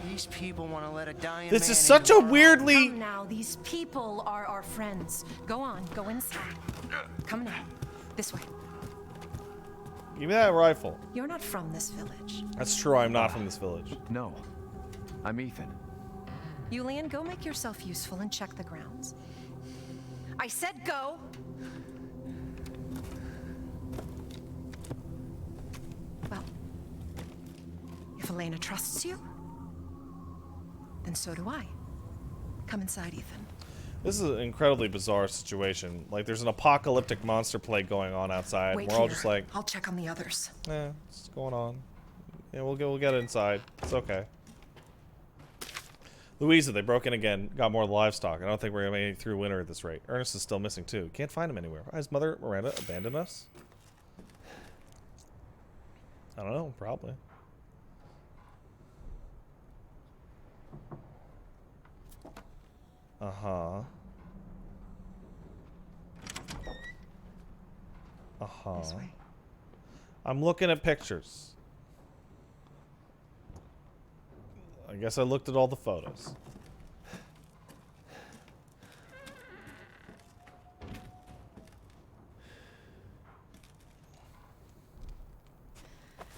Speaker 6: These people want to let a dying
Speaker 1: This
Speaker 6: man
Speaker 1: is
Speaker 6: in
Speaker 1: such
Speaker 6: the
Speaker 1: a
Speaker 6: world.
Speaker 1: weirdly...
Speaker 2: Come now, these people are our friends. Go on, go inside. Come now. This way.
Speaker 1: Give me that rifle.
Speaker 2: You're not from this village.
Speaker 1: That's true, I'm not from this village.
Speaker 3: No. I'm Ethan.
Speaker 2: Julian, go make yourself useful and check the grounds. I said go! Well, if Elena trusts you, then so do I. Come inside, Ethan.
Speaker 1: This is an incredibly bizarre situation. Like, there's an apocalyptic monster plague going on outside.
Speaker 2: Wait
Speaker 1: We're all
Speaker 2: here.
Speaker 1: just like,
Speaker 2: I'll check on the others.
Speaker 1: what's going on? Yeah, we'll get inside. It's okay. Louisa, they broke in again. Got more of the livestock. I don't think we're gonna make it through winter at this rate. Ernest is still missing too. Can't find him anywhere. Has Mother Miranda abandoned us? I don't know. Probably. Uh-huh. Uh-huh.
Speaker 2: This way.
Speaker 1: I'm looking at pictures. I guess I looked at all the photos.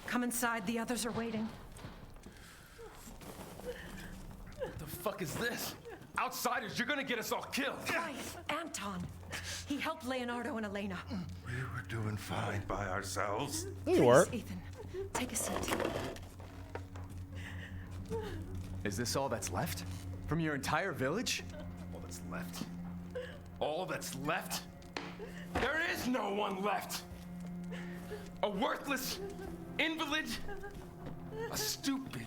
Speaker 2: Come inside, the others are waiting.
Speaker 7: What the fuck is this? Outsiders, you're gonna get us all killed.
Speaker 2: Quiet, Anton. He helped Leonardo and Elena.
Speaker 5: We were doing fine by ourselves.
Speaker 1: You
Speaker 2: Please,
Speaker 1: weren't.
Speaker 2: Ethan, take a seat.
Speaker 3: Is this all that's left? From your entire village?
Speaker 7: All that's left. All that's left? There is no one left. A worthless invalid. A stupid,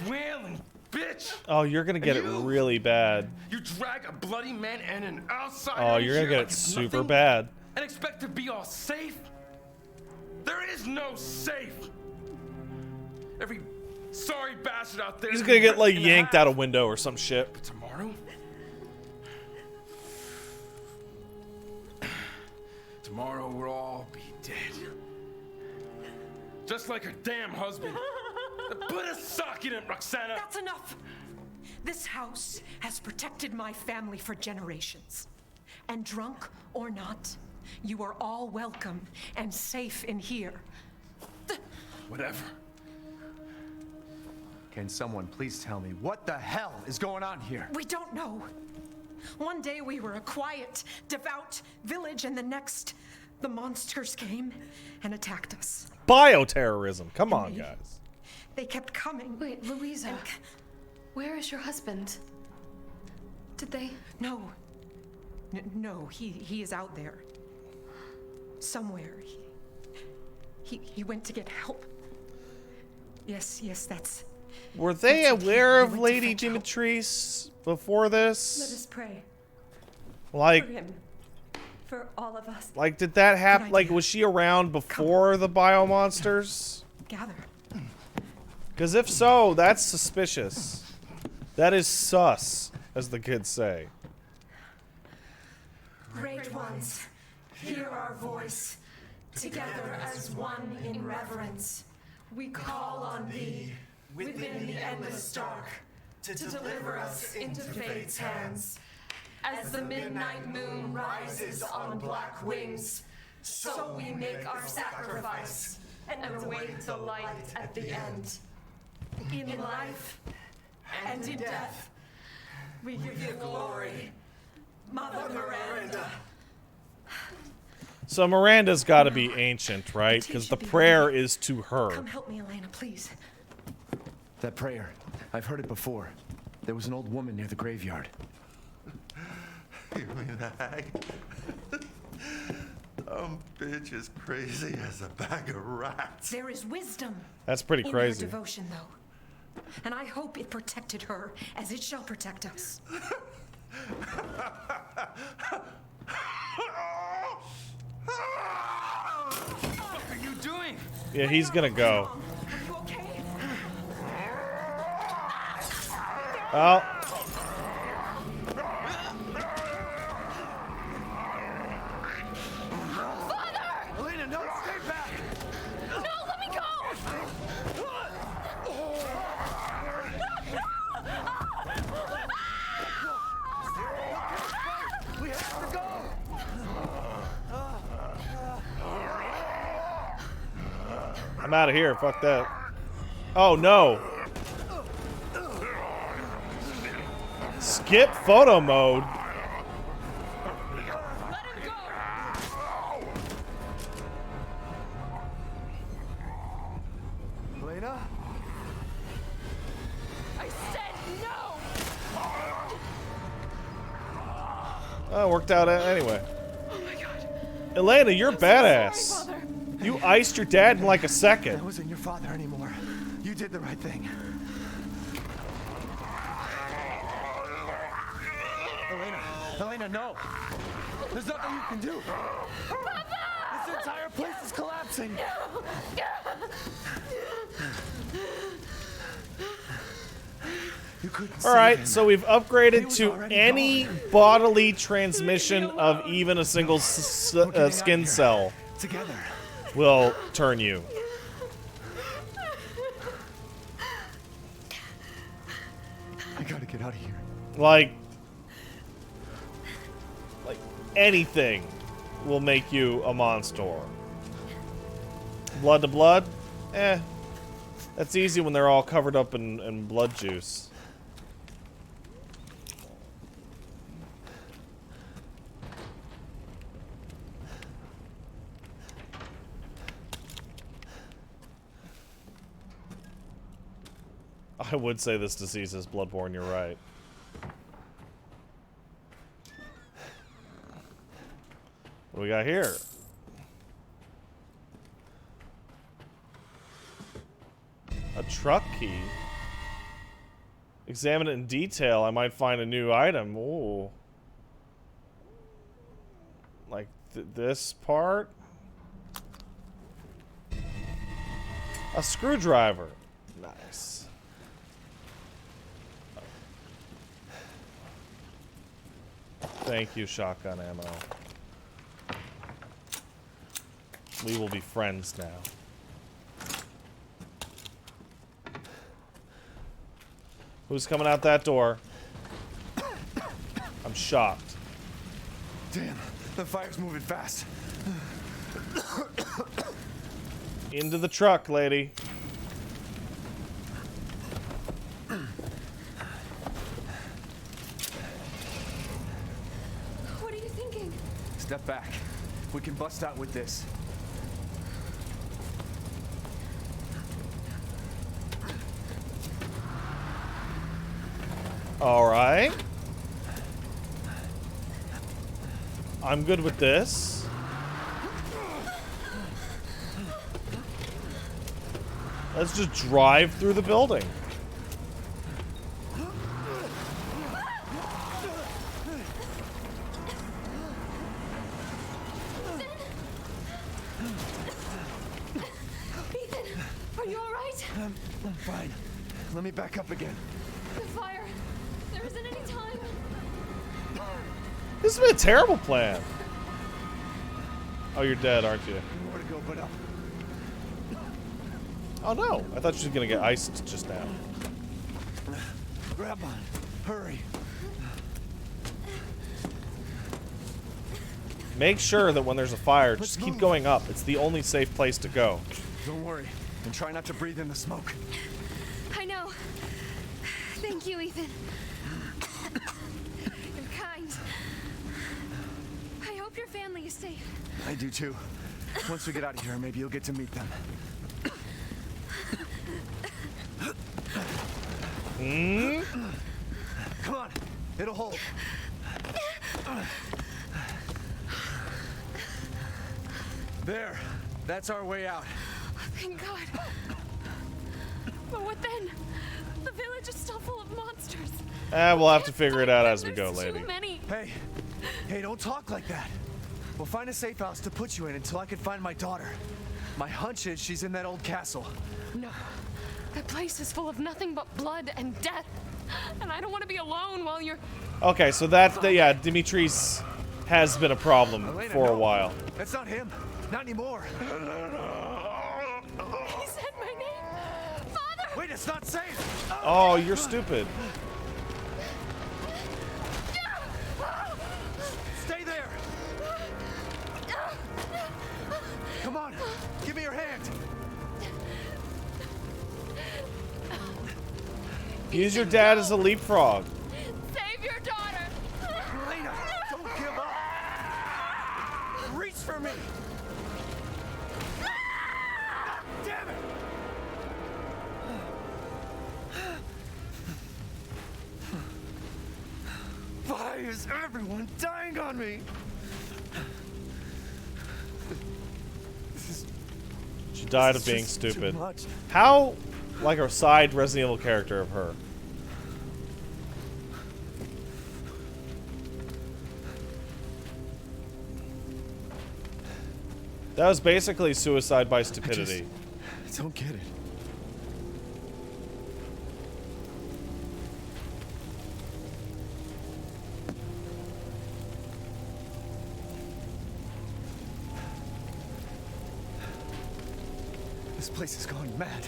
Speaker 7: wailing bitch.
Speaker 1: Oh, you're gonna get it
Speaker 7: And you-
Speaker 1: really bad.
Speaker 7: You drag a bloody man and an outsider
Speaker 1: Oh,
Speaker 7: in
Speaker 1: you're gonna
Speaker 7: here
Speaker 1: get
Speaker 7: like
Speaker 1: it
Speaker 7: it's
Speaker 1: super
Speaker 7: nothing
Speaker 1: bad.
Speaker 7: and expect to be all safe? There is no safe. Every sorry bastard out there.
Speaker 1: He's gonna get like
Speaker 7: in the
Speaker 1: yanked
Speaker 7: half.
Speaker 1: out a window or some shit.
Speaker 7: But tomorrow? Tomorrow we'll all be dead. Just like her damn husband. Put a sock in it, Roxana!
Speaker 8: That's enough! This house has protected my family for generations. And drunk or not, you are all welcome and safe in here.
Speaker 7: Whatever.
Speaker 3: Can someone please tell me what the hell is going on here?
Speaker 8: We don't know. One day we were a quiet, devout village, and the next, the monsters came and attacked us.
Speaker 1: Bioterrorism. Come on,
Speaker 8: Me.
Speaker 1: guys.
Speaker 8: They kept coming.
Speaker 4: Wait, Louisa. Where is your husband? Did they?
Speaker 8: No. No, he is out there. Somewhere. He went to get help. Yes, that's...
Speaker 1: Were they
Speaker 8: That's okay.
Speaker 1: aware
Speaker 8: He
Speaker 1: of
Speaker 8: went to
Speaker 1: Lady
Speaker 8: fetch help.
Speaker 1: Dimitrescu before
Speaker 9: Let
Speaker 1: this?
Speaker 9: us pray
Speaker 1: Like,
Speaker 9: for him, for all of us.
Speaker 1: like, did that happen?
Speaker 8: Good
Speaker 1: Like,
Speaker 8: idea.
Speaker 1: was she around before the biomonsters?
Speaker 8: Gather.
Speaker 1: Because if so, that's suspicious. That is sus, as the kids say.
Speaker 8: Great ones, hear our voice. Together as one in reverence, we call on thee within the endless dark to deliver us into fate's hands. As the midnight moon rises on black wings, so we make our sacrifice and await the light at the end. In life and in death, we give you glory, Mother Miranda.
Speaker 1: So Miranda's got to be ancient, right? Because the prayer is to her.
Speaker 8: Come help me, Elena, please.
Speaker 3: That prayer. I've heard it before. There was an old woman near the graveyard.
Speaker 5: You mean that? Dumb bitch is crazy as a bag of rats.
Speaker 8: There is wisdom
Speaker 1: That's pretty
Speaker 8: in
Speaker 1: crazy.
Speaker 8: her devotion, though. And I hope it protected her as it shall protect us.
Speaker 7: What are you doing?
Speaker 1: Yeah, he's gonna go.
Speaker 8: Are you okay?
Speaker 1: Oh,
Speaker 3: Elena, no, stay back!
Speaker 4: No, let me go!
Speaker 3: We have to go!
Speaker 1: I'm out of here. Fuck that. Oh, no. Skip photo mode.
Speaker 4: Let him go!
Speaker 3: Elena?
Speaker 4: I said no!
Speaker 1: Oh, worked out anyway.
Speaker 4: Oh my god.
Speaker 1: Elena, you're
Speaker 4: I'm so
Speaker 1: badass.
Speaker 4: sorry, Father.
Speaker 1: You iced your dad in like a second.
Speaker 3: That wasn't your father anymore. You did the right thing. Elena, no! There's nothing you can do! This entire place is collapsing! You couldn't
Speaker 1: All
Speaker 3: save
Speaker 1: right,
Speaker 3: him.
Speaker 1: so we've
Speaker 3: He
Speaker 1: upgraded
Speaker 3: was
Speaker 1: to
Speaker 3: already
Speaker 1: any
Speaker 3: gone.
Speaker 1: bodily transmission of even a single
Speaker 3: We're getting out of
Speaker 1: skin
Speaker 3: here.
Speaker 1: cell
Speaker 3: Together.
Speaker 1: will turn you.
Speaker 3: I gotta get out of here.
Speaker 1: Like anything will make you a monster. Blood to blood? Eh. That's easy when they're all covered up in blood juice. I would say this disease is bloodborne, you're right. What do we got here? A truck key. Examine it in detail. I might find a new item. Ooh. Like this part? A screwdriver. Nice. Thank you, shotgun ammo. We will be friends now. Who's coming out that door? I'm shocked.
Speaker 3: Damn, the fire's moving fast.
Speaker 1: Into the truck, lady.
Speaker 4: What are you thinking?
Speaker 3: Step back. We can bust out with this.
Speaker 1: All right. I'm good with this. Let's just drive through the building.
Speaker 4: Ethan, are you all right?
Speaker 3: I'm fine. Let me back up again.
Speaker 4: The fire. There isn't any time.
Speaker 1: This has been a terrible plan. Oh, you're dead, aren't you?
Speaker 3: More to go, but up.
Speaker 1: Oh no, I thought she was gonna get iced just now.
Speaker 3: Grab on. Hurry.
Speaker 1: Make sure that when there's a fire, just keep going up. It's the only safe place to go.
Speaker 3: Don't worry. And try not to breathe in the smoke.
Speaker 4: I know. Thank you, Ethan. You're kind. I hope your family is safe.
Speaker 3: I do too. Once we get out of here, maybe you'll get to meet them. Come on. It'll hold. There. That's our way out.
Speaker 4: Thank God. But what then? The village is still full of monsters.
Speaker 1: We'll have to figure it out as we go,
Speaker 4: There's
Speaker 1: lady.
Speaker 4: too many.
Speaker 3: Hey, don't talk like that. We'll find a safe house to put you in until I can find my daughter. My hunch is she's in that old castle.
Speaker 4: No. That place is full of nothing but blood and death. And I don't want to be alone while you're...
Speaker 1: Okay, so yeah, Dimitri's has been a problem
Speaker 3: Elena,
Speaker 1: for a
Speaker 3: no.
Speaker 1: while.
Speaker 3: That's not him. Not anymore.
Speaker 4: He said my name. Father!
Speaker 3: Wait, it's not safe.
Speaker 1: Oh, you're stupid.
Speaker 3: Stay there. Come on. Give me your hand.
Speaker 1: Use your dad as a leapfrog.
Speaker 4: Save your daughter!
Speaker 3: Elena, don't give up. Reach for me. Damn it. Why is everyone dying on me?
Speaker 1: She died of
Speaker 3: This is
Speaker 1: being
Speaker 3: just too
Speaker 1: stupid.
Speaker 3: much.
Speaker 1: How, like a side Resident Evil character of her? That was basically suicide by stupidity.
Speaker 3: I don't get it. This place is going mad.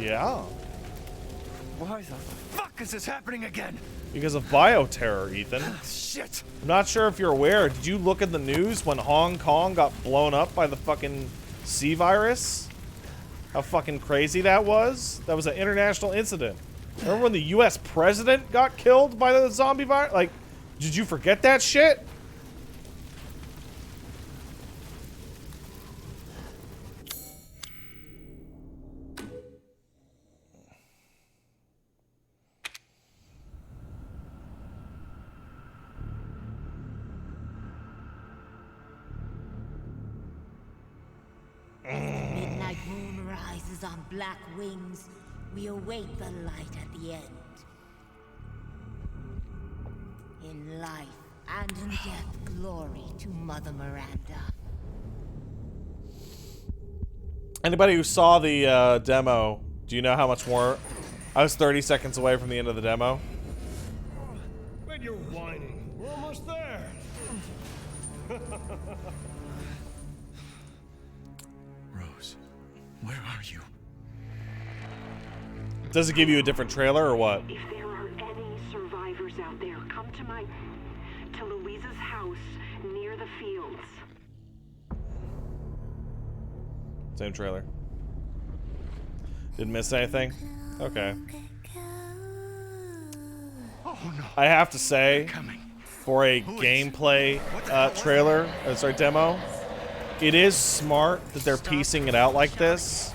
Speaker 1: Yeah.
Speaker 3: Why the fuck is this happening again?
Speaker 1: Because of bioterror, Ethan.
Speaker 3: Shit!
Speaker 1: I'm not sure if you're aware. Did you look at the news when Hong Kong got blown up by the fucking C virus? How fucking crazy that was? That was an international incident. Remember when the US president got killed by the zombie virus? Like, did you forget that shit?
Speaker 2: Midnight moon rises on black wings. We await the light at the end. In life and in death, glory to Mother Miranda.
Speaker 1: Anybody who saw the demo, do you know how much more? I was 30 seconds away from the end of the demo.
Speaker 5: When you're whining, we're almost there.
Speaker 3: Rose, where are you?
Speaker 1: Does it give you a different trailer or what?
Speaker 10: If there are any survivors out there, come to Louisa's house near the fields.
Speaker 1: Same trailer. Didn't miss anything? Okay.
Speaker 3: Oh no.
Speaker 1: I have to say, for a gameplay trailer, sorry, demo, it is smart that they're piecing it out like this,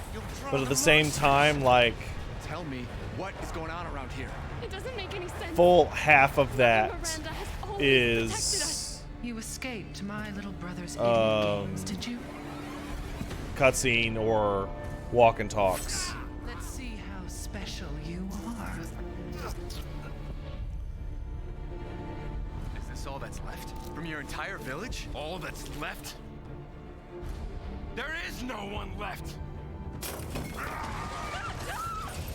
Speaker 1: but at the same time, like,
Speaker 3: Tell me what is going on around here.
Speaker 4: It doesn't make any sense.
Speaker 1: full half of that
Speaker 4: Miranda has always protected us.
Speaker 1: is
Speaker 8: You escaped my little brother's eating games, did you?
Speaker 1: cutscene or walk and talks.
Speaker 8: Let's see how special you are.
Speaker 3: Is this all that's left from your entire village?
Speaker 7: All that's left? There is no one left.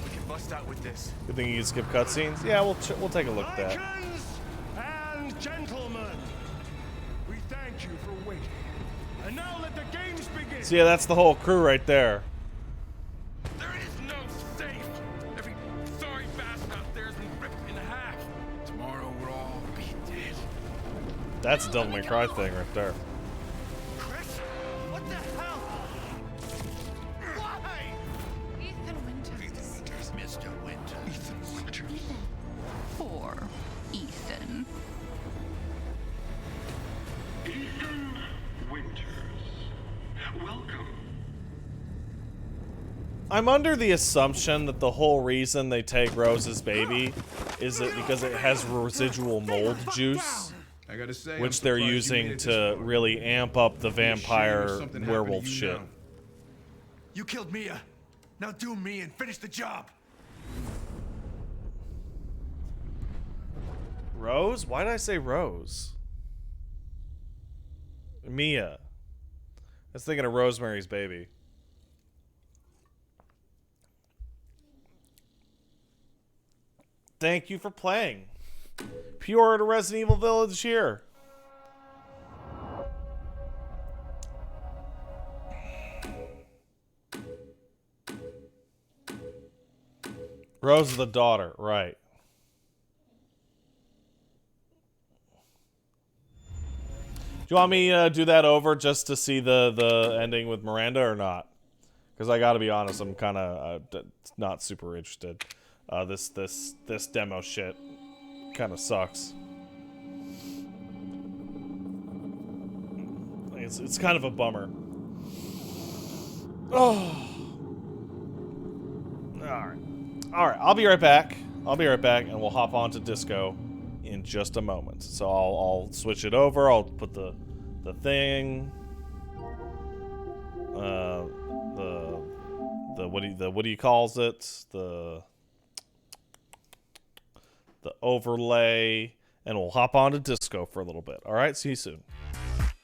Speaker 3: We can bust out with this.
Speaker 1: Good thing you can skip cutscenes. Yeah, we'll take a look at that.
Speaker 5: Icons and gentlemen, we thank you for waiting. And now let the games begin.
Speaker 1: So yeah, that's the whole crew right there.
Speaker 7: There is no safe. Every sorry bastard out there has been ripped in half. Tomorrow we'll all be dead.
Speaker 1: That's a Devil May Cry thing right there.
Speaker 6: Chris? What the hell? Why?
Speaker 8: Ethan Winters.
Speaker 5: Mr. Winter. Ethan Winters.
Speaker 8: Poor Ethan.
Speaker 10: Ethan Winters. Welcome.
Speaker 1: I'm under the assumption that the whole reason they take Rose's baby is that because it has residual mold juice,
Speaker 5: I gotta say,
Speaker 1: which they're using to really amp up the vampire werewolf shit.
Speaker 3: You killed Mia. Now do me and finish the job.
Speaker 1: Rose? Why did I say Rose? Mia. I was thinking of Rosemary's Baby. Thank you for playing. Pure to Resident Evil Village here. Rose is the daughter, right. Do you want me to do that over just to see the ending with Miranda or not? Because I gotta be honest, I'm kind of not super interested. This demo shit kind of sucks. It's kind of a bummer. Oh. All right. I'll be right back. And we'll hop on to Disco in just a moment. So I'll switch it over. I'll put the thing. What do you calls it? The overlay, and we'll hop on to Disco for a little bit. All right. See you soon.